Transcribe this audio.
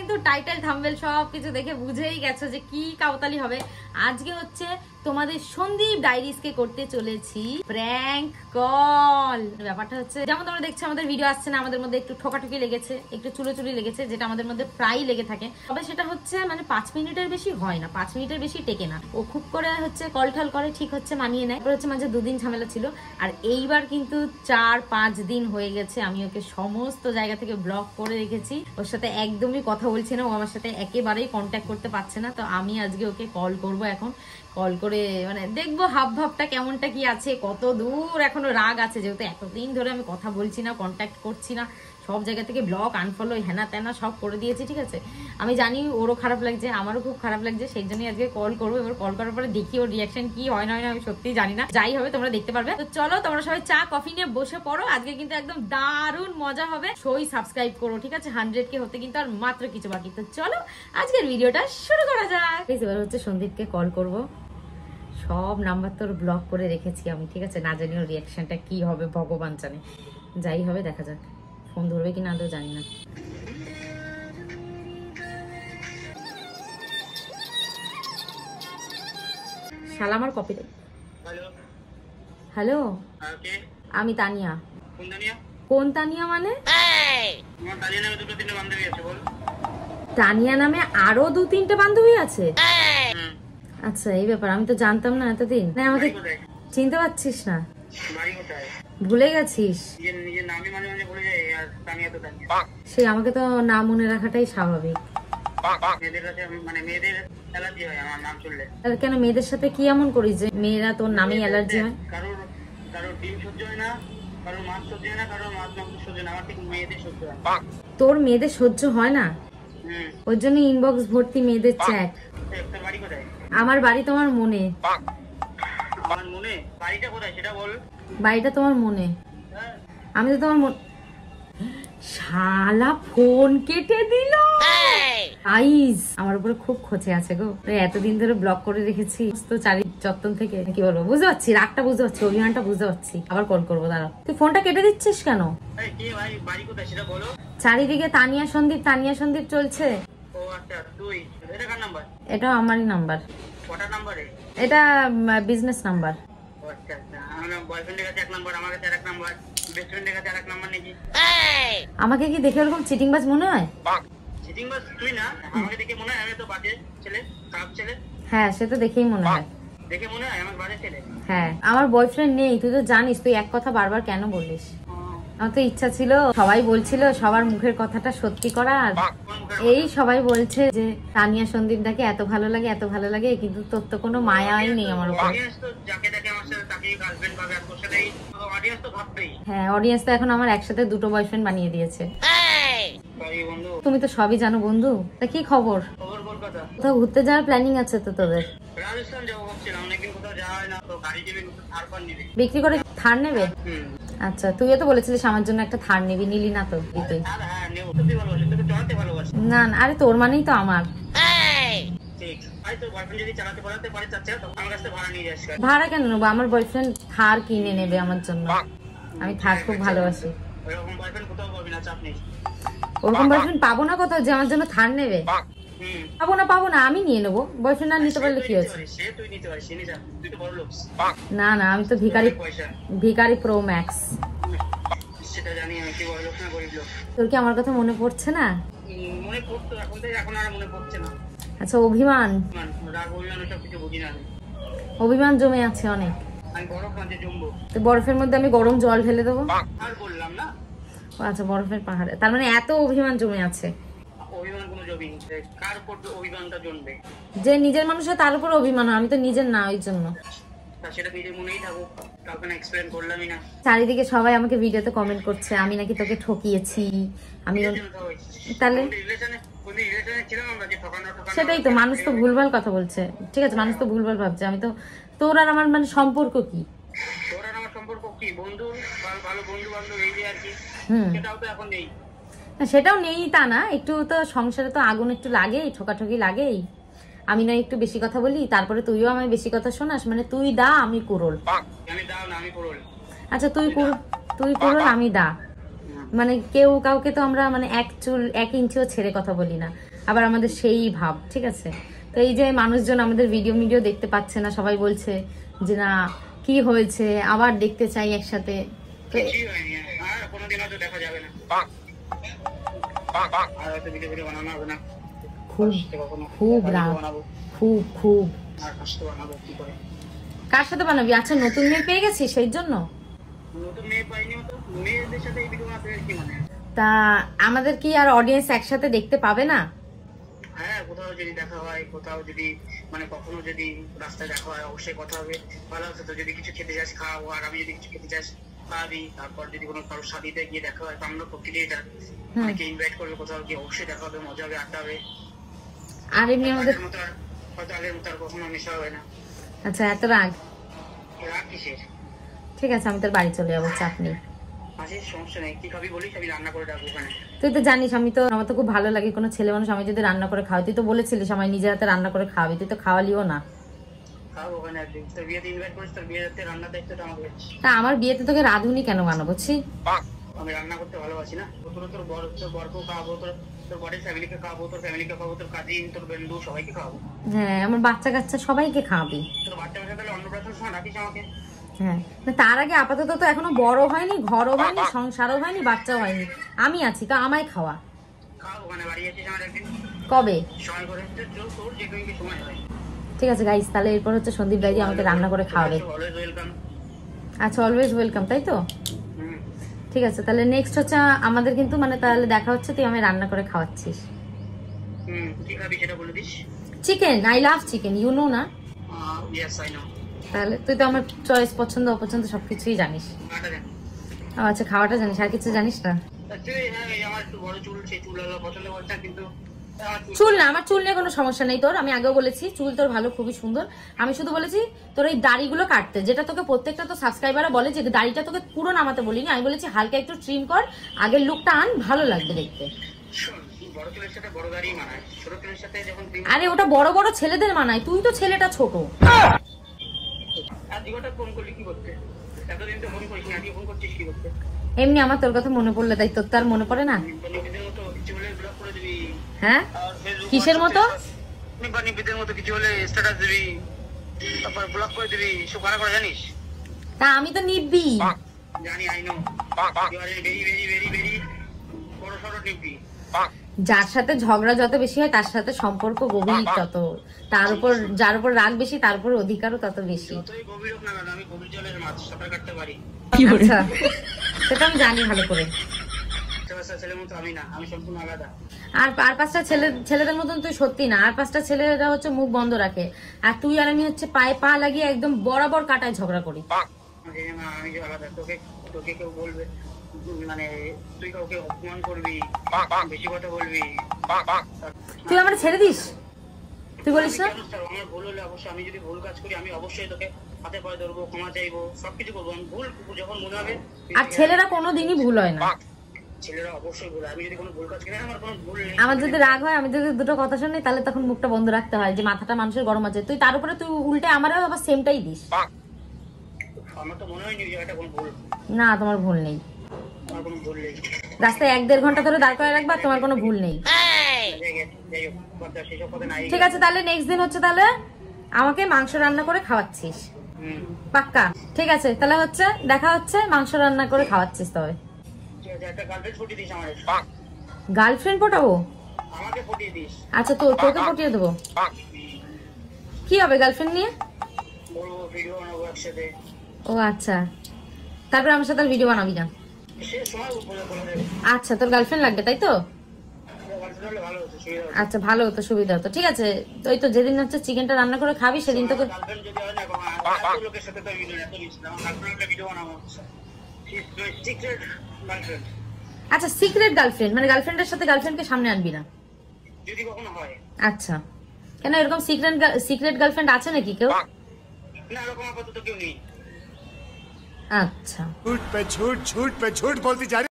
কিন্তু title thumbnail সবকিছু দেখে বুঝেই গেছো যে কি কাউতালি হবে। আজকে হচ্ছে তোমাদের সন্দীপ ডায়েরিজকে করতে চলেছি প্র্যাঙ্ক কল। ব্যাপারটা হচ্ছে যেমন তোমরা দেখছো আমাদের ভিডিও আসছে না, আমাদের মধ্যে একটু ঠোকাঠুকি লেগেছে, একটু চুলোচুলি লেগেছে, যেটা আমাদের মধ্যে প্রায়ই লেগে থাকে। তবে সেটা হচ্ছে মানে 5 মিনিটের বেশি হয় না, 5 মিনিটের বেশি টেকে না। ও খুব করে হচ্ছে কল ঠল করে, ঠিক হচ্ছে মানিয়ে নেয়। হচ্ছে মাঝে 2 দিন ঝামেলা ছিল, আর এইবার কিন্তু 4-5 দিন হয়ে গেছে আমি ওকে সমস্ত জায়গা থেকে ব্লক করে রেখেছি। ওর সাথে একদমই কথা বলছি না, ও আমার সাথে একেবারেই কন্ট্যাক্ট করতে পারছে না। তো আমি আজকে ওকে কল করব, এখন কল করে মানে দেখবো হাব ভাবটা কেমনটা কি আছে, কত দূর এখনো রাগ আছে, যেহেতু এতদিন ধরে আমি কথা বলছি না, কন্ট্যাক্ট করছি না, সব জায়গা থেকে ব্লক আনফলো হেনা তেনা সব করে দিয়েছি। ঠিক আছে, আমি জানি ওরও খারাপ লাগছে, আমারও খুব খারাপ লাগছে, সেই জন্যই আজকে কল করবো। এবার কল করার পরে দেখি ওর রিয়াকশন কি হয় না হয় না, আমি সত্যিই জানি না। যাই হবে তোমরা দেখতে পারবে। তো চলো তোমরা সবাই চা কফি নিয়ে বসে পড়ো, আজকে কিন্তু একদম দারুণ মজা হবে। সই সাবস্ক্রাইব করো, ঠিক আছে? 100K হতে কিন্তু আর মাত্র কিছু বাকি। তো চলো আজকের ভিডিওটা শুরু করা যাক। এবার হচ্ছে সন্দীপকে কল করবো। সব নাম্বার তোর ব্লক করে রেখেছি আমি, ঠিক আছে? না জানি ওর রিয়াকশনটা কি হবে, ভগবান জানে। যাই হবে দেখা যাক, ফোন ধরবে কি না তো জানি না। শালা আমার কপি। হ্যালো, আমি তানিয়া। কোন তানিয়া মানে? তানিয়া নামে আরো 2-3টে বান্ধবী আছে? আচ্ছা এই ব্যাপার, আমি তো জানতাম না এতদিন। না আমাকে চিনতে পারছিস না? ভুলে গেছিস? সে আমাকে তো নাম মনে রাখাটাই স্বাভাবিক। কেন মেয়েদের সাথে কি এমন করিস যে মেয়েরা তোর নামেই অ্যালার্জি হয়? তোর মেয়েদের সহ্য হয় না, ওর জন্য ইনবক্স ভর্তি মেয়েদের চ্যাট। আমার বাড়ি তোমার মনে। বাড়িটা তোমার মনে। আমি তো তোমার মনে। শালা ফোন কেটে দিল। আইস আমার উপরে খুব খোঁচে আছে গো, এতদিন ধরে ব্লক করে রেখেছি তো চারি যত্ন থেকে। কি বলবো, বুঝতে পারছি রাগটা, বুঝতে পারছি অভিমানটা, বুঝতে পারছি। আবার কল করবো, দাঁড়াও। তুই ফোনটা কেটে দিচ্ছিস কেন? চারিদিকে তানিয়া সন্দীপ, তানিয়া সন্দীপ চলছে। এটা আমারই নাম্বার। এটা বিজনেস নাম্বার। আমাকে কি দেখে ওরকম চিটিংবাজ মনে হয়? হ্যাঁ সে তো দেখেই মনে হয়। হ্যাঁ আমার বয়ফ্রেন্ড নেই, তুই তো জানিস। তুই এক কথা বারবার কেন বলিস? আমার তো ইচ্ছা ছিল, সবাই বলছিল সবার মুখের কথাটা সত্যি করার। এই সবাই বলছে যে তানিয়া সন্দীপ দাকে এত ভালো লাগে, এত ভালো লাগে, কিন্তু তোর তো কোনো মায়াই নেই আমার উপর। হ্যাঁ অডিয়েন্স তো এখন আমার একসাথে 2টো বয়ফ্রেন্ড বানিয়ে দিয়েছে। তুমি তো সবই জানো বন্ধু। তা কি খবর? কোথাও ঘুরতে যাওয়ার প্ল্যানিং আছে তো তোদের? বিক্রি করে থার নেবে? আচ্ছা তুইও তো বলেছিলিস আমার জন্য একটা থার নিবি, নিলি না তো? তুই না না, আরে তোর মানেই তো আমার। ভাড়া কেন নেবো? আমার বয়ফ্রেন্ড থার কিনে নেবে আমার জন্য। আমি থার খুব ভালোবাসি। ওরকম বয়ফ্রেন্ড পাবো না কোথাও যে আমার জন্য থার নেবে। পাবো না, আমি নিয়ে নেবো। বয়ফ্রেন্ড আর নিতে পারলে কি হচ্ছে? না না, আমি তো ভিখারি প্রো ম্যাক্স। তোর কি আমার কথা মনে পড়ছে না? আচ্ছা অভিমান জমে আছে অনেক। তো বরফের মধ্যে আমি গরম জল ঢেলে দেবো? আচ্ছা বরফের পাহাড়ে, তার মানে এত অভিমান জমে আছে। যে নিজের মানুষের তার উপর অভিমান, আমি তো নিজের না, ওই জন্য। চারিদিকে সবাই আমাকে ভিডিওতে কমেন্ট করছে আমি নাকি তোকে ঠকিয়েছি। আমি তাহলে সেটাই তো, মানুষ তো ভুলভাল কথা বলছে। ঠিক আছে, মানুষ তো ভুলভাল ভাবছে। আমি তো, তোর আর আমার মানে সম্পর্ক কি? সেটাও নেই তা না, একটু তো সংসারে তো আগুন একটু লাগেই, ঠোকাঠকি লাগেই। আমি না একটু বেশি কথা বলি, তারপরে তুইও আমায় বেশি কথা শোনাস। মানে তুই দা আমি কুড়োল। আচ্ছা তুই কুড়োল আমি দা। মানে কেউ কাউকে তো আমরা মানে 1 ইঞ্চিও ছেড়ে কথা বলি না, আবার আমাদের সেই ভাব, ঠিক আছে? তো এই যে মানুষজন আমাদের ভিডিও দেখতে পাচ্ছে না, সবাই বলছে যে না কি হয়েছে, আবার দেখতে চাই একসাথে। খুব রাগ, খুব। কার সাথে বানাবি? আচ্ছা নতুন মেয়ে পেয়ে গেছি সেই জন্য। তা আমাদের কি আর অডিয়েন্স একসাথে দেখতে পাবে না? হ্যাঁ, কোথাও যদি দেখা হয়, কোথাও যদি মানে কখনো যদি রাস্তায় দেখা হয়, অবশ্যই কথা হবে। ভালো আছে তো, যদি কিছু খেতে চাস খাওয়াবো, আর আমি যদি কিছু খেতে চাস খাওয়াবি। তারপর যদি কোনো কারোর শাদিতে গিয়ে দেখা হয়, আমরা প্রকৃতিতে যাক, অনেকে ইনভাইট করবে, কোথাও গিয়ে অবশ্যই দেখা হবে, মজা হবে, আড্ডা হবে। আর এমনি আমাদের হয়তো আগের মতো আর কখনো মেশা হবে না। আচ্ছা এত রাগ কিসের? ঠিক আছে আমি তোর বাড়ি চলে যাবো, চাপ নেই। সমস্যা নেই, কি খাবি বলিস, আমি রান্না করে রাখবো ওখানে। তুই তো জানিস আমার তো খুব ভালো লাগে কোনো ছেলে মানুষ আমি যদি রান্না করে খাওয়াই। তুই তো বলেছিলিস আমার নিজের হাতে রান্না করে খাওয়াবি, তুই তো খাওয়ালিও না। তা আমার বিয়েতে তোকে রাঁধুনি কেন বানাবো? আমি রান্না করতে ভালোবাসি না। তোর বরকেও খাওয়াবো, তোর বরের ফ্যামিলিকে খাওয়াবো, তোর ফ্যামিলিকে খাওয়াবো, তোর কাজিন, তোর বন্ধু সবাইকে খাওয়াবো। হ্যাঁ আমার বাচ্চা কাচ্চা সবাইকে খাওয়াবি। তোর বাচ্চা তাহলে অন্নপ্রাশন সময় রাখিস আমাকে। হ্যাঁ তার আগে আপাতত তো এখনো বড় হয়নি, ঘরও হয়নি, সংসারও হয়নি, বাচ্চাও হয়নি, আমি আছি তো আমায় খাওয়া। কবে? ঠিক আছে গাইস, তাহলে এরপর হচ্ছে সন্দীপ দাইজি আমাকে রান্না করে খাওয়াবে। আচ্ছা অলওয়েজ ওয়েলকাম, তাই তো? ঠিক আছে তাহলে নেক্সট হচ্ছে আমাদের কিন্তু মানে তাহলে দেখা হচ্ছে, তুই আমি রান্না করে খাওয়াচ্ছিস। Chicken, I love chicken, you know না? তাহলে তুই তো আমার চয়েস, পছন্দ অপছন্দ সবকিছুই জানিস। আচ্ছা খাওয়াটা জানিস, আর কিছু জানিস না? চুল না, আমার চুল নিয়ে কোনো সমস্যা নেই তোর, আমি আগেও বলেছি চুল তোর ভালো, খুবই সুন্দর। আমি শুধু বলেছি তোর এই দাড়িগুলো কাটতে, যেটা তোকে প্রত্যেকটা তো সাবস্ক্রাইবাররা বলে যে দাড়িটা তোকে পুরো নামাতে বলিনি, আমি বলেছি হালকা একটু ট্রিম কর, আগের লুকটা আন, ভালো লাগবে দেখতে। আরে ওটা বড় বড় ছেলেদের মানায়, তুই তো ছেলেটা ছোট। এমনি আমার তোর কথা মনে পড়লে, তাই তোর তার মনে পড়ে না? হ্যাঁ কিসের মতো? তা আমি তো নিবি যার সাথে ঝগড়া যত বেশি হয় তার সাথে সম্পর্ক গভীর তত, তার উপর যার উপর রাগ বেশি তার উপর অধিকারও তত বেশি। আচ্ছা সেটা আমি জানি ভালো করে। আর 5টা ছেলেদের মতন তুই সত্যি না, আর 5টা ছেলেরা হচ্ছে মুখ বন্ধ রাখে, আর তুই আর আমি হচ্ছে পায়ে পা লাগিয়ে একদম বরাবর কাটায় ঝগড়া করি। তোকে কেউ বলবে মানে তুই কাউকে অপমান করবি, বেশি কথা বলবি, তুই আমার ছেড়ে দিস, তুই বলিস না? আমার ভুল হলে অবশ্যই, আমি যদি ভুল কাজ করি আমি অবশ্যই তোকে হাতে পায়ে ধরবো, ক্ষমা চাইবো, সবকিছু করবো। ভুল যখন মনে হবে। আর ছেলেরা কোনোদিনই ভুল হয় না, ছেলেরা অবশ্যই ভুল। আমি যদি কোনো ভুল কাজ করি, আমার কোনো ভুল নেই। আমার যদি রাগ হয়, আমি যদি দুটো কথা শুনি, তাহলে তখন মুখটা বন্ধ রাখতে হয়, যে মাথাটা মানুষের গরম আছে। তুই তার উপরে তুই উল্টে আমারও আবার সেমটাই দিস। আমার তো মনে হয়নি যে এটা কোনো ভুল। না তোমার ভুল নেই, আমার কোনো ভুল নেই। রাস্তায় 1-1.5 ঘন্টা ধরে দাঁড় করে রাখবা, তোমার কোনো ভুল নেই। ঠিক আছে তাহলে নেক্সট দিন হচ্ছে তাহলে আমাকে মাংস রান্না করে খাওয়াচ্ছিস, পাক্কা? ঠিক আছে তাহলে হচ্ছে দেখা হচ্ছে, মাংস রান্না করে খাওয়াচ্ছিস। তবে গার্লফ্রেন্ড পটাবো? আচ্ছা তোকে পটিয়ে দেবো। কি হবে গার্লফ্রেন্ড নিয়ে? ও আচ্ছা, তারপরে আমার সাথে ভিডিও বানাবি না? আচ্ছা তোর গার্লফ্রেন্ড লাগবে তাই তো? আচ্ছা ভালো হতো, সুবিধা হতো। ঠিক আছে ওই তো যেদিন হচ্ছে চিকেনটা রান্না করে খাবি সেদিন তোকে। আচ্ছা সিক্রেট গার্লফ্রেন্ড মানে গার্লফ্রেন্ডের সাথে গার্লফ্রেন্ডকে সামনে আনবি না? যদি কখনো হয়। আচ্ছা কেন এরকম সিক্রেট গার্লফ্রেন্ড আছে নাকি কেউ? না এরকম আপাতত কেউ নেই। আচ্ছা झूठ पे झूठ, झूठ पे झूठ बोलती जा रही।